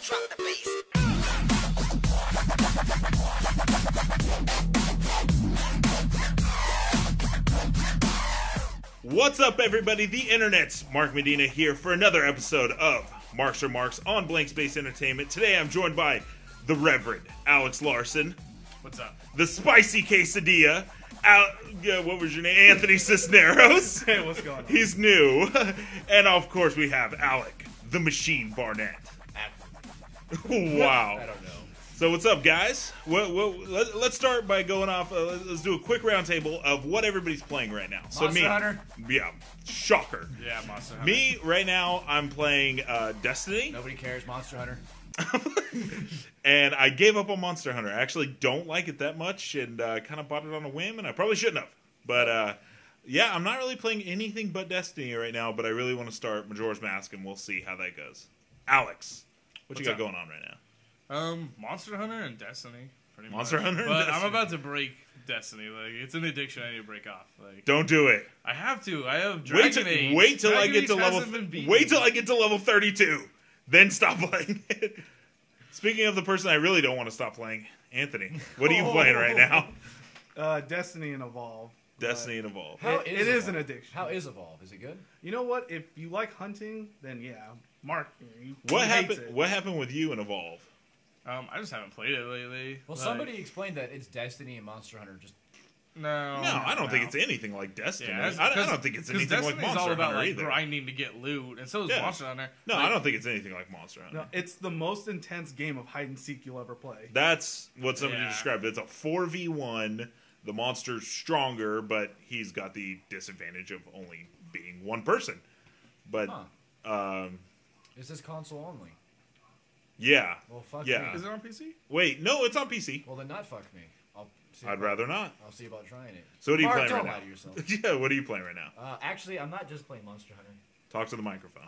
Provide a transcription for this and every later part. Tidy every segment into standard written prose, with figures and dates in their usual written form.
Drop the bass. What's up, everybody? The Internet's Mark Medina here for another episode of Marks Remarks on Blank Space Entertainment. Today I'm joined by the Reverend Alex Larson. What's up? The Spicy Quesadilla. What was your name? Anthony Cisneros. Hey, what's going on? He's new. And of course we have Alec, the Machine Barnett. Wow. I don't know. So what's up, guys? Let's start by going off. Let's do a quick roundtable of what everybody's playing right now. So Monster Hunter? Yeah, shocker. Yeah, Monster Hunter. Me right now, I'm playing Destiny, Nobody cares, Monster Hunter. and I gave up on Monster Hunter. I actually don't like it that much, and kind of bought it on a whim, and I probably shouldn't have. But yeah, I'm not really playing anything but Destiny right now. But I really want to start Majora's Mask, and we'll see how that goes. Alex, what you got going on right now? Monster Hunter and Destiny. Pretty Monster much. Hunter and But Destiny. I'm about to break Destiny. Like, it's an addiction I need to break off. Like, Don't do it. I have to. I have Dragon Age. Wait till I Dragon get Age to level. hasn't been beaten. Wait till I get to level 32. Then stop playing it. Speaking of the person I really don't want to stop playing, Anthony, what are you playing right now? Destiny and Evolve. Destiny and Evolve. It is an addiction. How is Evolve? Is it good? You know what? If you like hunting, then yeah, Mark. What he hates happened? it. What happened with you in Evolve? I just haven't played it lately. Well, Like, somebody explained that it's Destiny and Monster Hunter. Just No. No, I don't think it's anything like Destiny. Yeah, I don't think it's anything like Destiny's Monster all about Hunter like either. grinding to get loot, and so is Yeah. Monster Hunter. No, Like, I don't think it's anything like Monster Hunter. No, it's the most intense game of hide and seek you'll ever play. That's what somebody Yeah. described. It's a 4v1. The monster's stronger, but he's got the disadvantage of only being one person. But is this console only? yeah, Well, fuck Yeah. Is me. it on PC? wait, no, it's on PC. Well, then not fuck me. I'll see I'd about- rather not. I'll see about trying it. So what are you Mark, playing don't right lie now? to yourself. Yeah, what are you playing right now? Actually, I'm not just playing Monster Hunter. Talk to the microphone.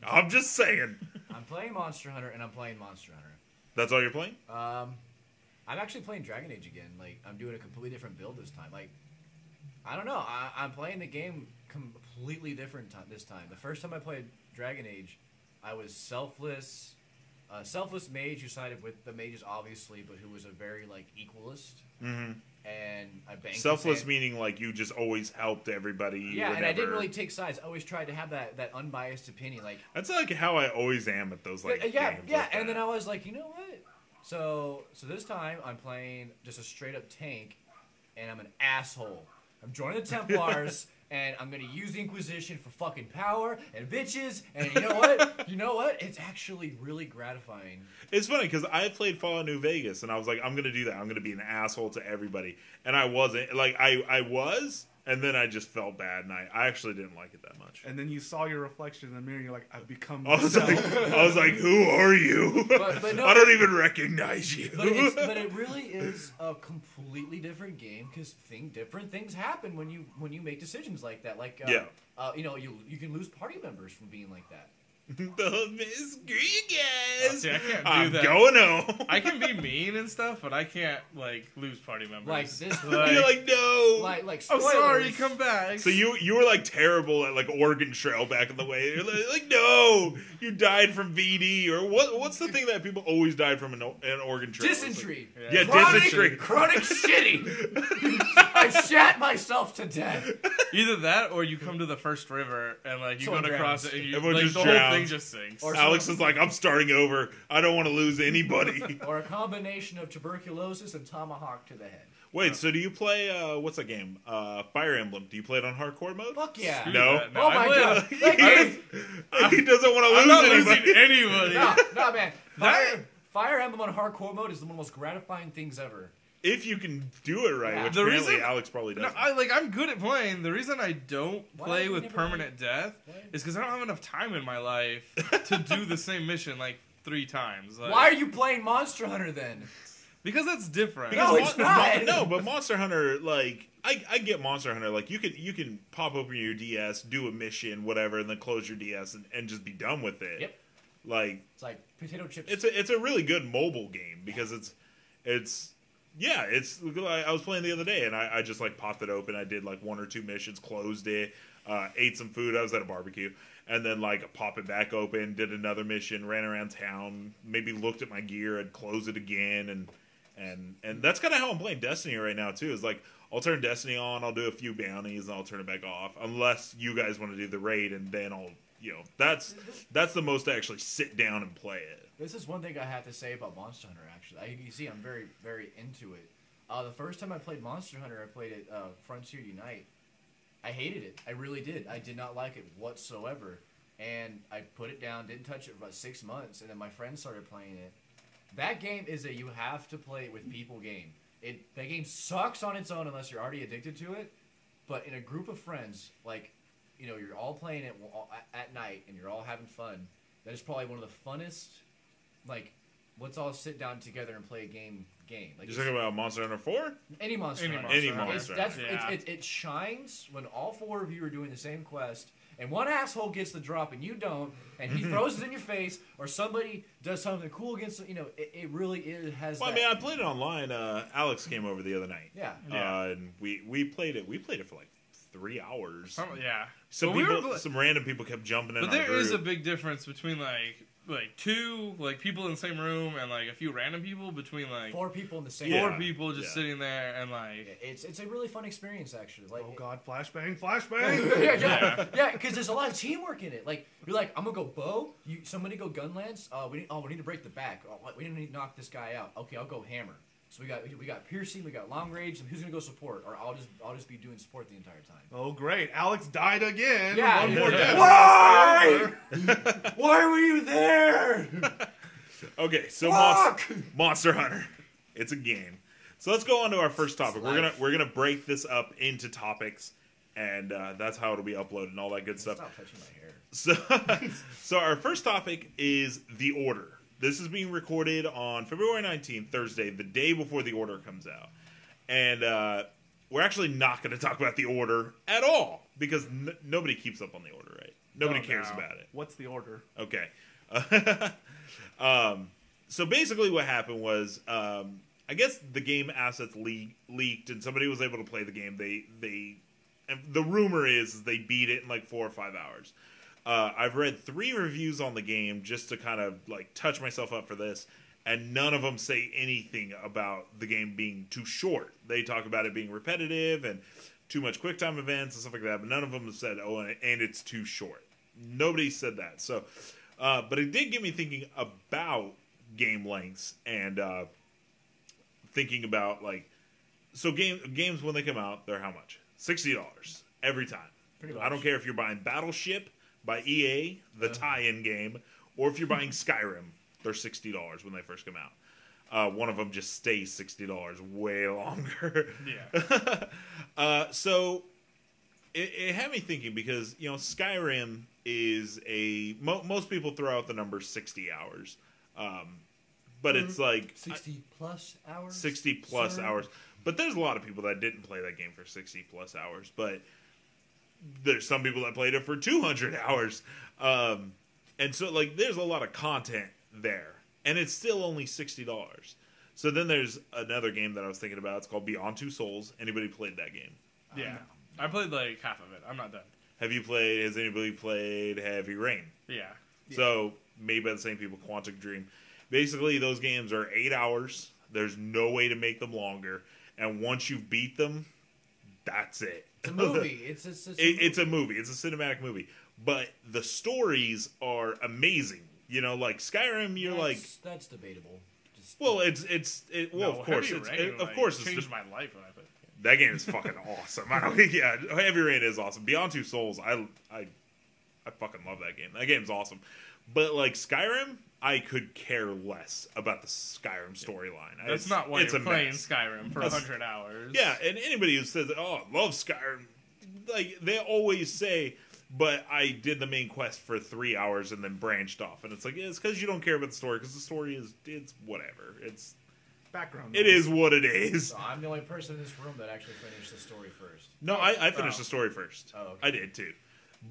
I'm just saying. I'm playing Monster Hunter and I'm playing Monster Hunter. That's all you're playing? I'm actually playing Dragon Age again. Like, I'm doing a completely different build this time. Like, I don't know. I'm playing the game completely different this time. The first time I played Dragon Age, I was selfless mage who sided with the mages, obviously, but who was a very, like, equalist. Mm-hmm. And I banked Selfless his meaning like you just always helped everybody. Yeah, and I didn't whenever. really take sides. I always tried to have that unbiased opinion. Like, That's like how I always am at those like yeah, games. yeah. like And that. then I was like, you know what? So this time I'm playing just a straight up tank, and I'm an asshole. I'm joining the Templars, and I'm gonna use the Inquisition for fucking power and bitches. And you know what? You know what? It's actually really gratifying. It's funny because I played Fallout New Vegas and I was like, I'm gonna do that. I'm gonna be an asshole to everybody, and I wasn't. Like I was, and then I just felt bad, and I actually didn't like it that much. And then you saw your reflection in the mirror, and you're like, I've become I was myself. like, who are you? But no, I don't even recognize you. But it really is a completely different game because different things happen when you make decisions like that. Like you know, you can lose party members from being like that. Don't miss you guys. See, I can't do I'm that. going home. I can be mean and stuff, but I can't like lose party members. Like this, You're like, no. like I'm spoilers. sorry, come back. So you were like terrible at like Oregon Trail back in the way. You're like no, you died from VD or what's the thing that people always died from in Oregon Trail? Dysentery. It's like- yeah, Chronic- dysentery. Chronic shitty. I shat myself to death. Either that, or you come to the first river and like you Someone go across drowns. it, and you, Everyone like just the drowns. whole thing just sinks. Or Alex is like, I'm starting over. I don't want to lose anybody. Or a combination of tuberculosis and tomahawk to the head. Wait, so do you play what's that game? Fire Emblem. Do you play it on hardcore mode? Fuck yeah. Screw No. that. Oh I my play god. it- That game- He doesn't want to lose I'm not anybody. losing anybody. no, man. That- Fire Emblem on hardcore mode is one of the most gratifying things ever. If you can do it right, Yeah. which The apparently reason- Alex probably No, doesn't. I'm good at playing. The reason I don't Why play have you with never permanent death is because I don't have enough time in my life to do the same mission like 3 times. Like, Why are you playing Monster Hunter then? Because that's different. No, it's not. No, but Monster Hunter, like I get Monster Hunter. Like you can pop open your DS, do a mission, whatever, and then close your DS and just be done with it. Yep. Like It's like potato chips. it's a really good mobile game because it's I was playing the other day and I just like popped it open. I did like 1 or 2 missions, closed it, ate some food. I was at a barbecue and then like pop it back open, did another mission, ran around town, maybe looked at my gear, I'd close it again, and that's kind of how I'm playing Destiny right now too. Is like I'll turn Destiny on, I'll do a few bounties, and I'll turn it back off, unless you guys want to do the raid, and then I'll that's the most I actually sit down and play it. This is one thing I have to say about Monster Hunter, actually. You see, I'm very, very into it. The first time I played Monster Hunter, I played it Frontier Unite. I hated it. I really did. I did not like it whatsoever. And I put it down, didn't touch it for about 6 months, and then my friends started playing it. That game is a you have to play it with people game. That game sucks on its own unless you're already addicted to it. But in a group of friends, like, you're all playing it at night, and you're all having fun. That is probably one of the funnest, like, let's all sit down together and play a game. Like, You're talking about Monster Hunter 4? Any Monster Hunter. Any Monster Hunter. It shines when all 4 of you are doing the same quest, and one asshole gets the drop and you don't, and he throws it in your face, or somebody does something cool against it. It really has. Well, I mean, I played it online. Alex came over the other night. Yeah. And we played it. We played it for like 3 hours. Yeah. Some random people kept jumping in. But there is a big difference between like 2 people in the same room and like a few random people beting like 4 people in the same. 4 people just sitting there and like it's a really fun experience actually. Like, oh god, flashbang! yeah, because there's a lot of teamwork in it. Like you're like, I'm gonna go bow. Somebody go gun lance. We need to break the back. We need to knock this guy out. Okay, I'll go hammer. So we got piercing, we got long range, and who's gonna go support? Or I'll just be doing support the entire time. Oh great, Alex died again. Yeah, one more death. Why? Why were you there? Okay, so Monster Hunter, it's a game. So let's go on to our first topic. We're gonna break this up into topics, and that's how it'll be uploaded and all that good stuff. Stop touching my hair. So our first topic is The Order. This is being recorded on February 19th, Thursday, the day before The Order comes out. And we're actually not going to talk about The Order at all, because nobody keeps up on The Order, right? Nobody cares about it. What's The Order? Okay. So basically what happened was, I guess the game assets leaked, and somebody was able to play the game. And the rumor is they beat it in like 4 or 5 hours. I've read 3 reviews on the game just to kind of like touch myself up for this, and none of them say anything about the game being too short. They talk about it being repetitive and too much QuickTime events and stuff like that, but none of them have said, oh, and it's too short. Nobody said that. So, but it did get me thinking about game lengths and thinking about like, so games when they come out, they're how much? $60 every time. Pretty much. I don't care if you're buying Battleship by EA, the tie-in game, or if you're buying Skyrim, they're $60 when they first come out. One of them just stays $60 way longer. yeah. So it had me thinking because Skyrim is most people throw out the number 60 hours, but it's like 60 plus hours. 60 plus hours. But there's a lot of people that didn't play that game for 60 plus hours, but there's some people that played it for 200 hours. And so, like, there's a lot of content there. And it's still only $60. So then there's another game that I was thinking about. It's called Beyond Two Souls. Anybody played that game? Yeah. I played like half of it. I'm not done. Has anybody played Heavy Rain? Yeah. So, made by the same people, Quantic Dream. Basically, those games are 8 hours. There's no way to make them longer. And once you've beat them, that's it. It's a movie. It's a movie. It's a cinematic movie. But the stories are amazing. Like Skyrim, that's debatable. Of course, it's changed my life when I played it. That game is fucking awesome. Heavy Rain is awesome. Beyond Two Souls, I fucking love that game. That game's awesome. But like Skyrim, I could care less about the Skyrim storyline. That's not why you're playing Skyrim for 100 hours. Yeah, and anybody who says, "Oh, I love Skyrim," like they always say, "But I did the main quest for 3 hours and then branched off," and it's like it's because you don't care about the story because the story it's whatever. It's background. It is what it is. So I'm the only person in this room that actually finished the story first. No, I finished the story first. Oh, okay. I did too.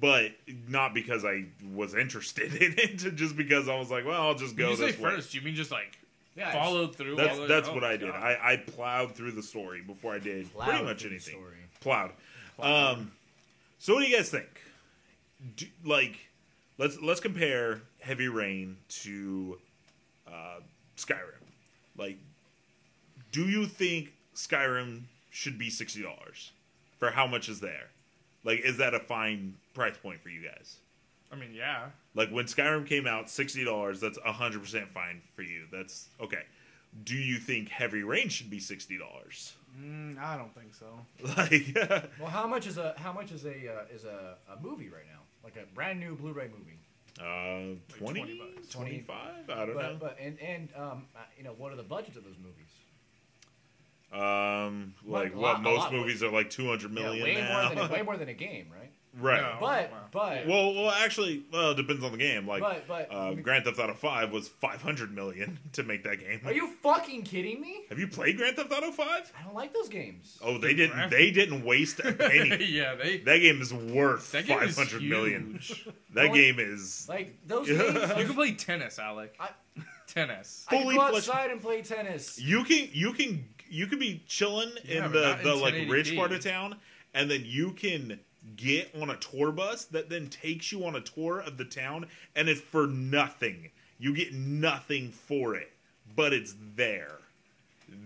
But not because I was interested in it, just because I was like, well, I'll just go this way. When you say first, you mean just like followed through? That's what I did. I plowed through the story before I did pretty much anything. Plowed. So what do you guys think? let's compare Heavy Rain to Skyrim. Like, do you think Skyrim should be $60 for how much is there? Like, is that a fine price point for you guys? I mean, yeah. Like, when Skyrim came out, $60, that's 100% fine for you. That's okay. Do you think Heavy Rain should be $60? I don't think so. Like, Well, how much is a movie right now? Like a brand new Blu-ray movie? 20 20 bucks. 25? I don't know. But you know, what are the budgets of those movies? Like a what lot- a most lot more. movies are like 200 million way now. way more than a game, right? Right. No. But Wow. but Well, actually, it depends on the game. Like, but Grand Theft Auto 5 was 500 million to make that game. are you fucking kidding me? Have you played Grand Theft Auto 5? I don't like those games. Oh, they didn't. Grand- They didn't waste a penny. Yeah, That game is worth that game is 500 million. huge. That Well, game is Like those Yeah. games. You can play tennis, Alec. I- Tennis. I can fully go fledged- outside and play tennis. you could be chilling Yeah, in but not the in like 1080p. rich part of town, and then you can get on a tour bus that then takes you on a tour of the town, and it's for nothing. You get nothing for it, but it's there.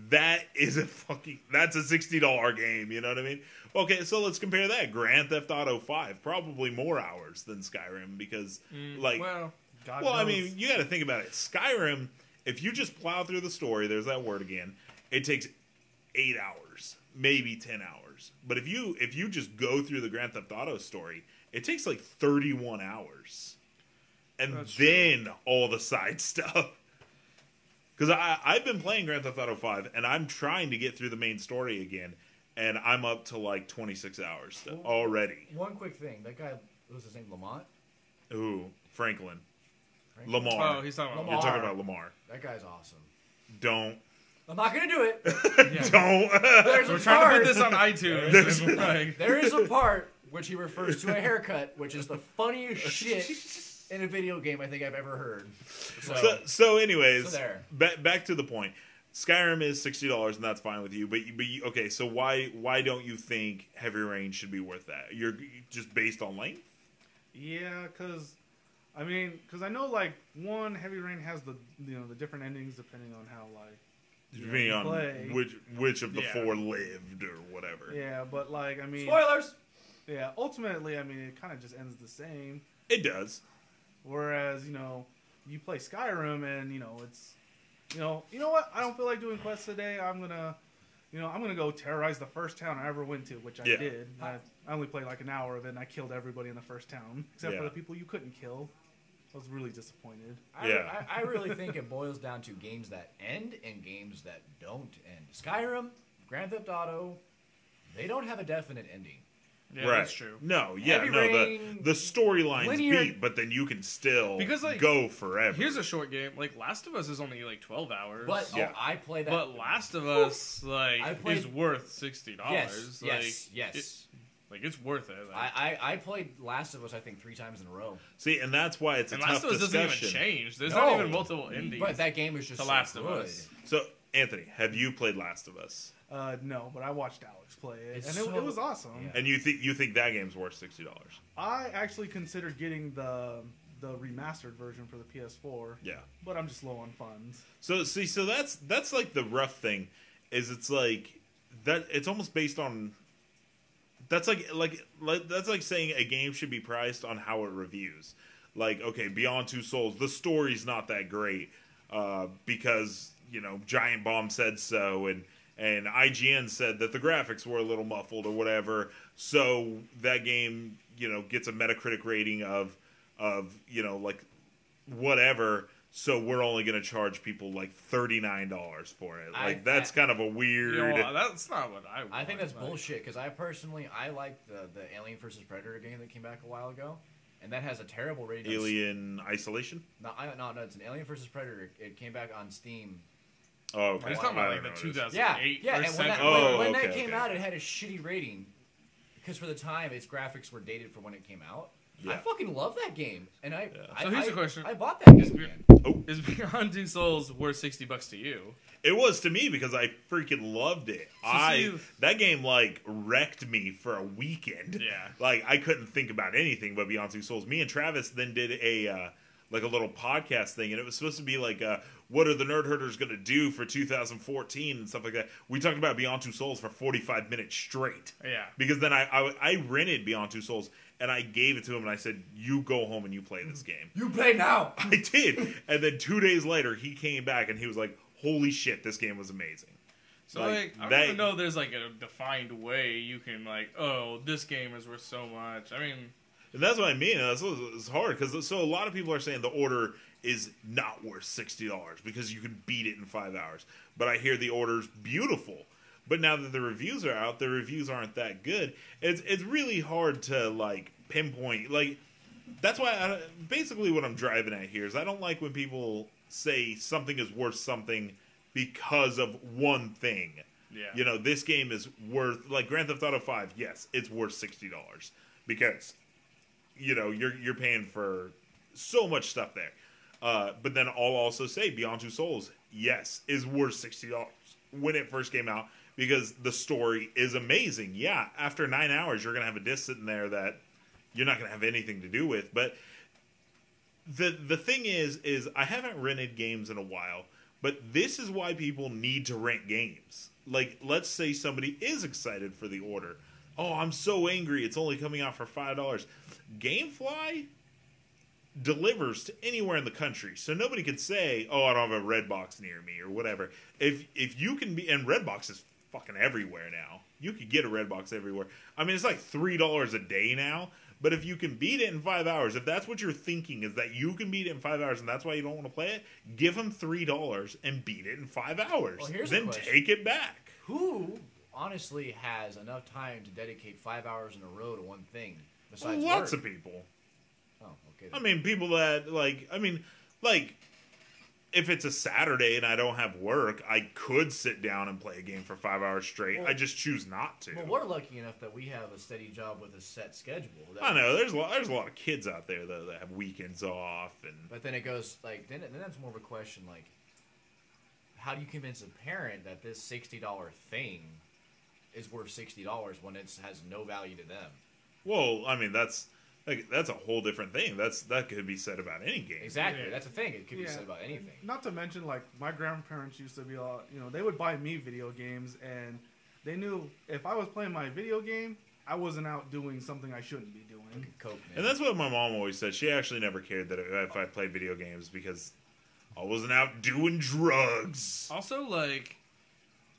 That's a $60 game, you know what I mean? Okay, so let's compare that. Grand Theft Auto 5, probably more hours than Skyrim because Well, God well, I knows. mean, you got to think about it. Skyrim, if you just plow through the story, there's that word again, it takes 8 hours, maybe 10 hours. But if you just go through the Grand Theft Auto story, it takes like 31 hours. And That's then all the side stuff. Because I've been playing Grand Theft Auto 5, and I'm trying to get through the main story again, and I'm up to like 26 hours already. One quick thing. That guy, what was his name? Lamont? Ooh, Franklin. Franklin? Lamar. oh, he's talking about You're talking Lamar. about Lamar. That guy's awesome. Don't. I'm not gonna do it. Yeah. Don't. There's We're a trying part. to put this on iTunes. There's- Like, There is a part which he refers to a haircut, which is the funniest shit in a video game I think I've ever heard. So anyways, So there. back to the point. Skyrim is $60, and that's fine with you. But okay, so why don't you think Heavy Rain should be worth that? You're just based on length. Yeah, because I know like Heavy Rain has the different endings depending on how like Depending you on play. which of the Yeah. 4 lived or whatever. Yeah, but like I mean, Spoilers. yeah, ultimately I mean it kind of just ends the same. It does. Whereas you play Skyrim and it's you know what, I don't feel like doing quests today. I'm gonna go terrorize the first town I ever went to, which I Yeah. did. I only played like an hour of it, and I killed everybody in the first town except for Yeah. the people you couldn't kill. I was really disappointed. Yeah. I really think it boils down to games that end and games that don't end. Skyrim, Grand Theft Auto, they don't have a definite ending. yeah, right. that's true. No, yeah, Heavy no. Rain, The storylines linear- beat, but then you can still Because, like, go forever. Here's a short game. Like Last of Us is only like 12 hours. But Yeah. I play that. But Last of Us I played- is worth $60. yes, Like, yes. it's worth it. Like, I played Last of Us I think 3 times in a row. See, and that's why it's a and tough Last of Us doesn't discussion. even change. There's No. not even multiple endings. But that game is just The so Last of good. Us. So, Anthony, have you played Last of Us? No, but I watched Alex play it, It's and so- it was awesome. Yeah. And you think that game's worth $60? I actually considered getting the remastered version for the PS4, Yeah. but I'm just low on funds. So that's like the rough thing, is it's like that. It's almost based on. That's like that's like saying a game should be priced on how it reviews. Like, okay, Beyond Two Souls, the story's not that great because Giant Bomb said so, and IGN said that the graphics were a little muffled or whatever. So that game gets a Metacritic rating of like whatever. So we're only going to charge people like $39 for it. Like that's kind of a weird. that's not what I want. I think that's Like, bullshit because I like the Alien vs Predator game that came back a while ago, and that has a terrible rating. Alien Isolation. No, it's an Alien vs Predator. It came back on Steam. Oh, okay. He's talking I about don't like the know what it is. 2008 Yeah, first and when that, century. Oh, when okay, that came okay. out, it had a shitty rating because for the time its graphics were dated for when it came out. Yeah. I fucking love that game, and I. So here's the question. I bought that Is game Be- again. Is Beyond Two Souls worth $60 to you? It was to me because I freaking loved it. see- That game like wrecked me for a weekend. Yeah. Like I couldn't think about anything but Beyond Two Souls. Me and Travis then did a like a little podcast thing, and it was supposed to be like what are the Nerd Herders going to do for 2014 and stuff like that. We talked about Beyond Two Souls for 45 minutes straight. Yeah. Because then I rented Beyond Two Souls and I gave it to him and I said, "You go home and you play this game." You play now. I did. And then 2 days later, he came back and he was like, "Holy shit, this game was amazing." So like I don't even know there's like a defined way you can like, oh, this game is worth so much. I mean, And that's what I mean. It's hard because so a lot of people are saying the order is not worth $60 because you can beat it in 5 hours. But I hear the order's beautiful. But now that the reviews are out, the reviews aren't that good. It's really hard to like pinpoint. Like that's why basically what I'm driving at here is I don't like when people say something is worth something because of one thing. yeah. You know, this game is worth like Grand Theft Auto 5. Yes, it's worth $60 because you know you're paying for so much stuff there. But then I'll also say Beyond Two Souls, yes, is worth $60 when it first came out because the story is amazing. Yeah, after 9 hours, you're gonna have a disc sitting there that you're not gonna have anything to do with. But the thing is I haven't rented games in a while, but this is why people need to rent games. Like, let's say somebody is excited for the order. Oh, I'm so angry. It's only coming out for $5. GameFly delivers to anywhere in the country. So nobody can say, oh, I don't have a Redbox near me or whatever. If you can be, and Redbox is fucking everywhere now. You could get a Redbox everywhere. I mean, it's like $3 a day now. But if you can beat it in 5 hours, if that's what you're thinking is that you can beat it in 5 hours and that's why you don't want to play it, give them $3 and beat it in 5 hours. Well, here's the then question. take it back. Who honestly has enough time to dedicate 5 hours in a row to one thing besides Lots work? of people. Oh, okay. I mean, people that, like, if it's a Saturday and I don't have work, I could sit down and play a game for 5 hours straight. Well- I just choose not to. Well, we're lucky enough that we have a steady job with a set schedule. That I know, there's a lot of kids out there, though, that have weekends off. And But then it goes, like, then that's more of a question, like, how do you convince a parent that this $60 thing is worth $60 when it has no value to them? well, I mean, that's a whole different thing. That could be said about any game. Exactly. Yeah. That's the thing. It could be Yeah. said about anything. Not to mention, like, my grandparents used to be they would buy me video games, and they knew if I was playing my video game, I wasn't out doing something I shouldn't be doing. Coke, man. And that's what my mom always said. She actually never cared that if I played video games because I wasn't out doing drugs. Also, like,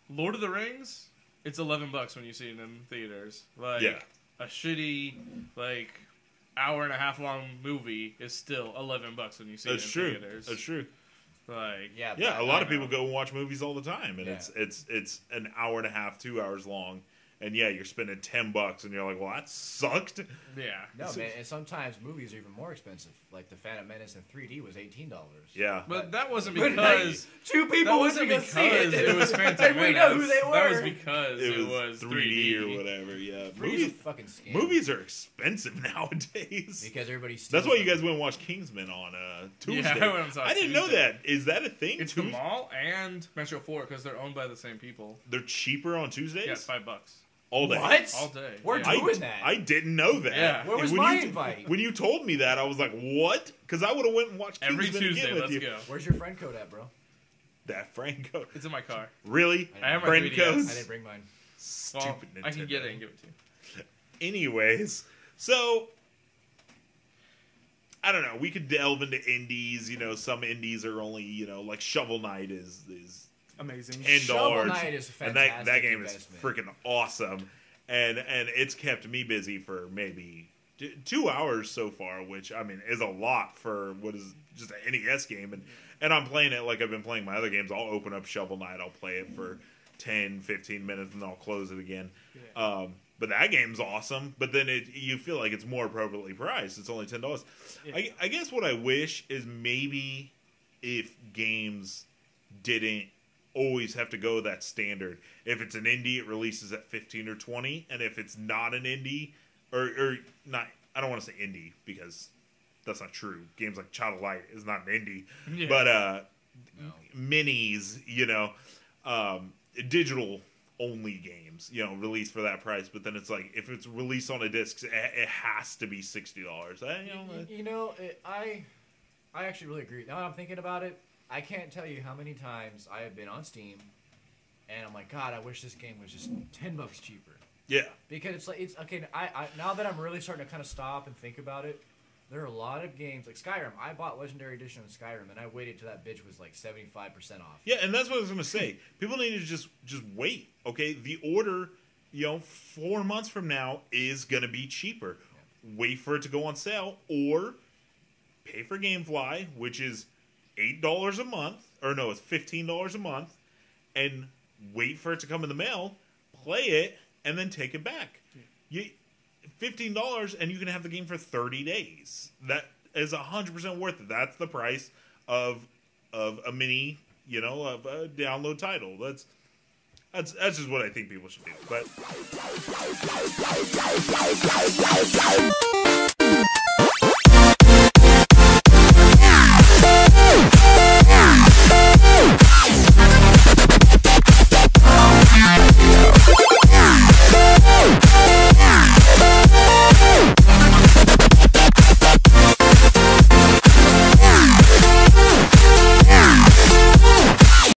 Lord of the Rings, it's $11 when you see it in theaters. Like, Yeah. a shitty, like, hour and a half long movie is still $11 when you see That's it in true. theaters. That's true. Like, yeah, Yeah, but a lot I of people know. go and watch movies all the time, and Yeah. it's an hour and a half, 2 hours long, and yeah, you're spending $10, and you're like, well, that sucked. yeah. No, man, and sometimes movies are even more expensive. Like The Phantom Menace in 3D was $18. Yeah, But that wasn't But because two that people wasn't went to go see because it was Phantom and we know who Menace. they were. That was because it was 3D or whatever. Yeah, 3D's a movies fucking scam. movies are expensive nowadays. Because everybody steals That's why you them. guys went and watch Kingsman on Tuesday. Yeah, I went and saw I didn't know Tuesday. that. Is that a thing? It's the mall and Metro 4 because they're owned by the same people. They're cheaper on Tuesdays. Yeah, it's $5. all day. What? All day. We're Yeah. doing that. I didn't know that. Yeah. Where was And my you invite? When you told me that, I was like, "What?" Because I would have went and watched Every Kingsman Tuesday, again with let's you. go. Where's your friend code at, bro? That Franco. It's in my car. Really? I have my Friend 3DS. codes? I didn't bring mine. Well, Stupid I can Nintendo. get it and give it to you. Anyways, so I don't know. We could delve into indies. You know, some indies are only like Shovel Knight is Amazing. $10, Shovel Knight is a and fantastic that game investment. is freaking awesome, and it's kept me busy for maybe 2 hours so far, which I mean is a lot for what is just an NES game, and I'm playing it like I've been playing my other games. I'll open up Shovel Knight, I'll play it for 10, 15 minutes, and then I'll close it again. Yeah. But that game's awesome. But then you feel like it's more appropriately priced. It's only $10. Yeah. I guess what I wish is maybe if games didn't always have to go that standard. If it's an indie, it releases at 15 or 20, and if it's not an indie or not I don't want to say indie because that's not true. Games like Child of Light is not an indie, Yeah. but No. minis, digital only games, released for that price. But then it's like if it's released on a disc, it has to be $60. I actually really agree. Now that I'm thinking about it, I can't tell you how many times I have been on Steam, and I'm like, God, I wish this game was just $10 cheaper. Yeah. Because it's okay. I now that I'm really starting to kind of stop and think about it, there are a lot of games like Skyrim. I bought Legendary Edition of Skyrim, and I waited till that bitch was like 75% off. Yeah, and that's what I was gonna say. People need to just wait. Okay, the order, 4 months from now is gonna be cheaper. Wait for it to go on sale, or pay for GameFly, which is $8 a month, or no, it's $15 a month, and wait for it to come in the mail. Play it, and then take it back. $15, and you can have the game for 30 days. That is 100% worth it. That's the price of a mini, of a download title. That's just what I think people should do. But